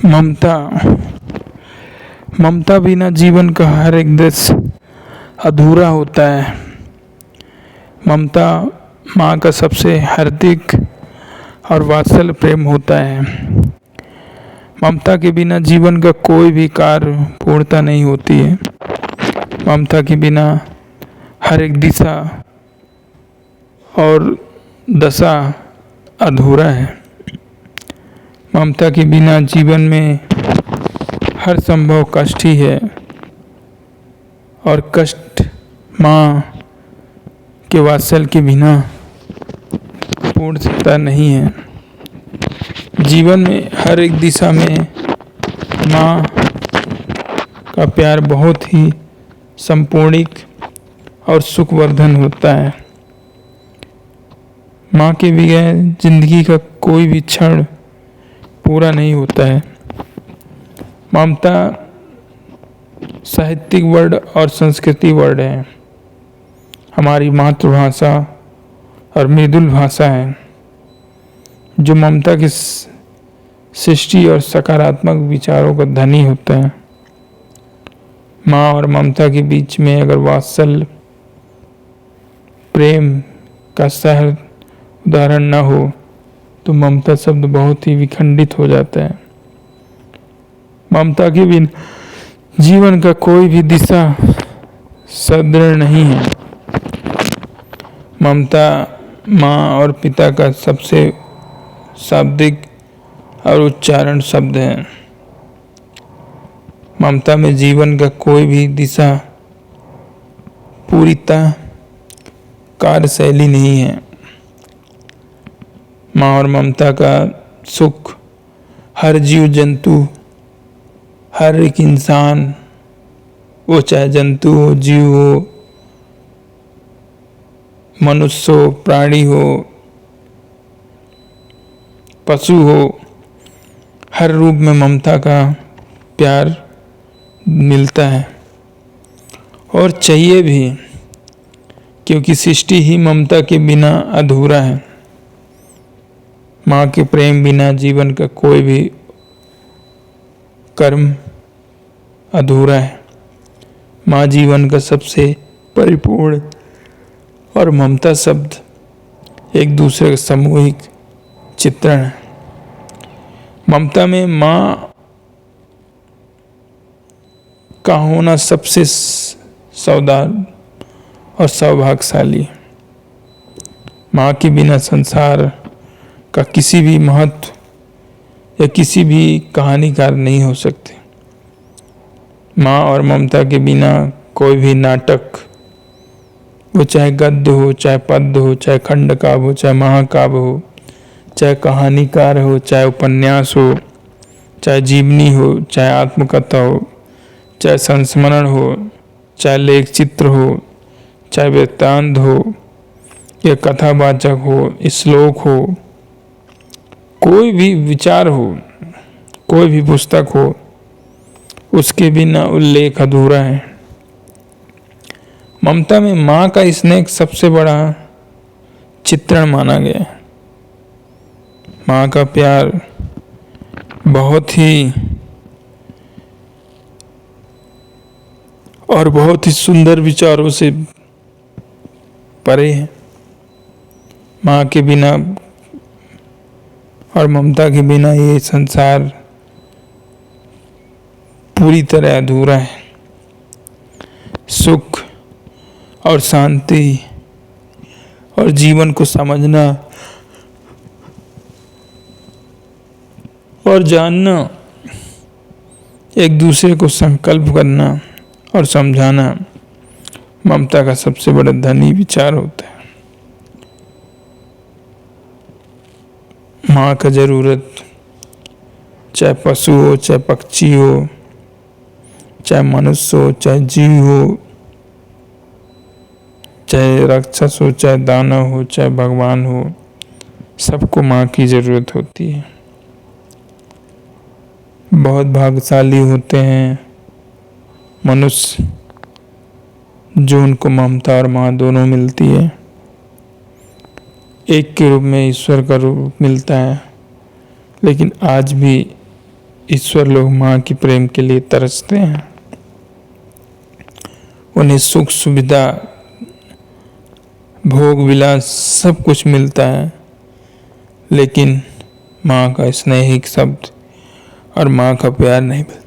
ममता ममता बिना जीवन का हर एक दृश्य अधूरा होता है। ममता माँ का सबसे हार्दिक और वात्सल्य प्रेम होता है। ममता के बिना जीवन का कोई भी कार्य पूर्णता नहीं होती है। ममता के बिना हर एक दिशा और दशा अधूरा है। ममता के बिना जीवन में हर संभव कष्ट ही है और कष्ट माँ के वात्सल्य के बिना पूर्णता नहीं है। जीवन में हर एक दिशा में माँ का प्यार बहुत ही संपूर्णिक और सुखवर्धन होता है। माँ के बगैर जिंदगी का कोई भी क्षण पूरा नहीं होता है। ममता साहित्यिक वर्ड और संस्कृति वर्ड है। हमारी मातृभाषा और मृदुल भाषा है जो ममता की सृष्टि और सकारात्मक विचारों का धनी होता है। माँ और ममता के बीच में अगर वात्सल्य प्रेम का सहज उदाहरण न हो तो ममता शब्द बहुत ही विखंडित हो जाता है। ममता के बिना जीवन का कोई भी दिशा सुदृढ़ नहीं है। ममता माँ और पिता का सबसे शाब्दिक और उच्चारण शब्द है। ममता में जीवन का कोई भी दिशा पूरीता कार्यशैली नहीं है। माँ और ममता का सुख हर जीव जंतु, हर एक इंसान, वो चाहे जंतु हो, जीव हो, मनुष्य हो, प्राणी हो, पशु हो, हर रूप में ममता का प्यार मिलता है और चाहिए भी, क्योंकि सृष्टि ही ममता के बिना अधूरा है। माँ के प्रेम बिना जीवन का कोई भी कर्म अधूरा है। माँ जीवन का सबसे परिपूर्ण और ममता शब्द एक दूसरे का सामूहिक चित्रण है। ममता में माँ का होना सबसे सावधान और सौभाग्यशाली। माँ के बिना संसार का किसी भी महत्व या किसी भी कहानीकार नहीं हो सकते। माँ और ममता के बिना कोई भी नाटक, वो चाहे गद्य हो, चाहे पद्य हो, चाहे खंडकाव्य हो, चाहे महाकाव्य हो, चाहे कहानीकार हो, चाहे उपन्यास हो, चाहे जीवनी हो, चाहे आत्मकथा हो, चाहे संस्मरण हो, चाहे लेख चित्र हो, चाहे वृत्तांत हो या कथावाचक हो, श्लोक हो, कोई भी विचार हो, कोई भी पुस्तक हो, उसके बिना उल्लेख अधूरा है। ममता में माँ का स्नेह सबसे बड़ा चित्रण माना गया है। माँ का प्यार बहुत ही और बहुत ही सुंदर विचारों से परे है। माँ के बिना और ममता के बिना ये संसार पूरी तरह अधूरा है। सुख और शांति और जीवन को समझना और जानना, एक दूसरे को संकल्प करना और समझाना ममता का सबसे बड़ा धनी विचार होता है। माँ का जरूरत चाहे पशु हो, चाहे पक्षी हो, चाहे मनुष्य हो, चाहे जीव हो, चाहे राक्षस हो, चाहे दानव हो, चाहे भगवान हो, सबको माँ की जरूरत होती है। बहुत भाग्यशाली होते हैं मनुष्य जो उनको ममता और माँ दोनों मिलती है। एक के रूप में ईश्वर का रूप मिलता है, लेकिन आज भी ईश्वर लोग माँ की प्रेम के लिए तरसते हैं। उन्हें सुख सुविधा भोग विलास सब कुछ मिलता है, लेकिन माँ का स्नेहिक शब्द और माँ का प्यार नहीं मिलता।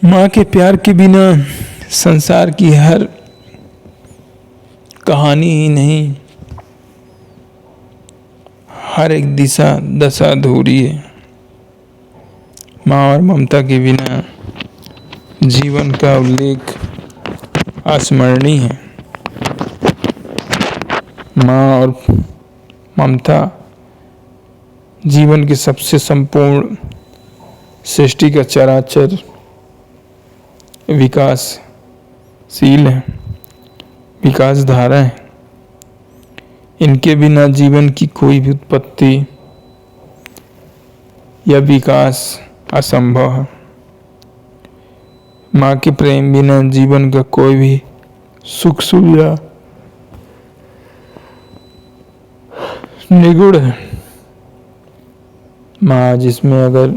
माँ के प्यार के बिना संसार की हर कहानी ही नहीं, हर एक दशा अधूरी है। माँ और ममता के बिना जीवन का उल्लेख अस्मरणीय है। माँ और ममता जीवन के सबसे संपूर्ण सृष्टि का चराचर विकासशील है, विकास धारा है। इनके बिना जीवन की कोई भी उत्पत्ति या विकास असंभव है। माँ के प्रेम बिना जीवन का कोई भी सुख सुविधा निगुण है। माँ जिसमें अगर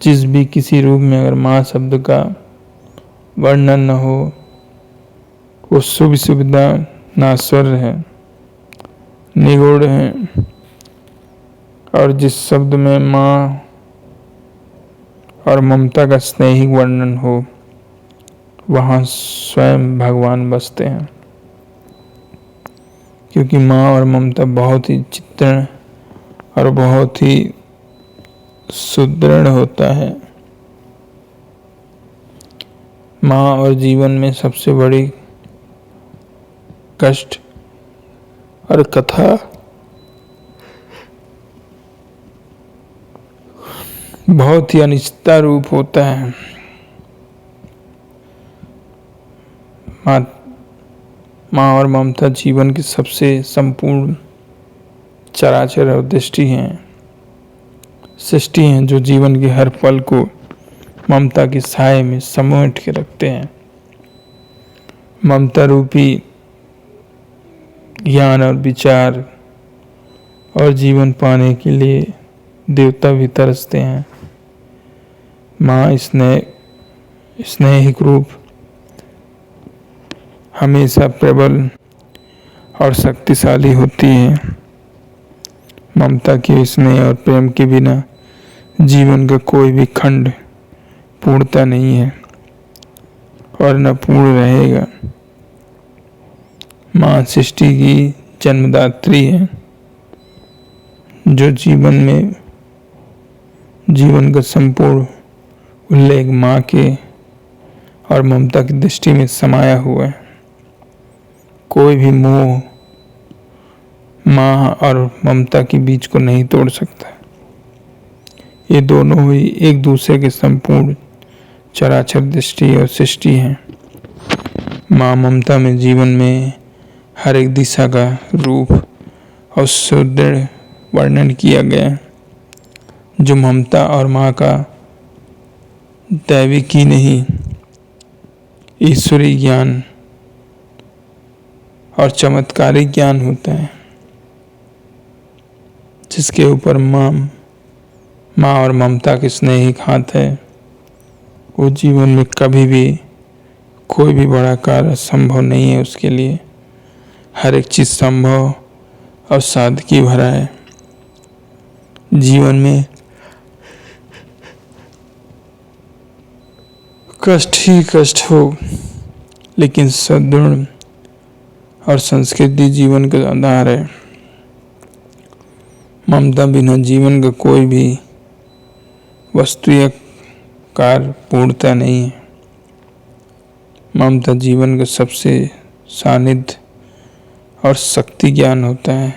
जिस भी किसी रूप में अगर माँ शब्द का वर्णन न हो, वो सुख सुविधा नाश्वर है, निगुण है। और जिस शब्द में माँ और ममता का स्नेहिक वर्णन हो, वहाँ स्वयं भगवान बसते हैं। क्योंकि माँ और ममता बहुत ही चित्रण और बहुत ही सुदृढ़ होता है। माँ और जीवन में सबसे बड़ी कष्ट और कथा बहुत ही अनिश्चित रूप होता है। माँ और ममता जीवन की सबसे संपूर्ण चराचर और दृष्टि हैं, सृष्टि हैं, जो जीवन के हर पल को ममता के साए में समेट के रखते हैं। ममता रूपी ज्ञान और विचार और जीवन पाने के लिए देवता भी तरसते हैं। माँ स्नेहिक रूप हमेशा प्रबल और शक्तिशाली होती है। ममता के स्नेह और प्रेम के बिना जीवन का कोई भी खंड पूर्णता नहीं है और न पूर्ण रहेगा। माँ सृष्टि की जन्मदात्री है, जो जीवन का संपूर्ण उल्लेख माँ के और ममता की दृष्टि में समाया हुआ है। कोई भी मोह माँ और ममता के बीच को नहीं तोड़ सकता। ये दोनों ही एक दूसरे के संपूर्ण चराचर दृष्टि और सृष्टि है। माँ ममता में जीवन में हर एक दिशा का रूप और सुदृढ़ वर्णन किया गया है, जो ममता और माँ का दैविक ही नहीं, ईश्वरीय ज्ञान और चमत्कारिक ज्ञान होता है, जिसके ऊपर माँ और ममता के स्नेहिक हाथ है। वो जीवन में कभी भी कोई भी बड़ा कार्य संभव नहीं है उसके लिए। हर एक चीज संभव और सादगी भरा है। जीवन में कष्ट ही कष्ट हो, लेकिन सद्गुण और संस्कृति जीवन का आधार है। ममता बिना जीवन का कोई भी वस्तु या कार्य पूर्णता नहीं है। ममता जीवन का सबसे सानिध्य और शक्ति ज्ञान होता है।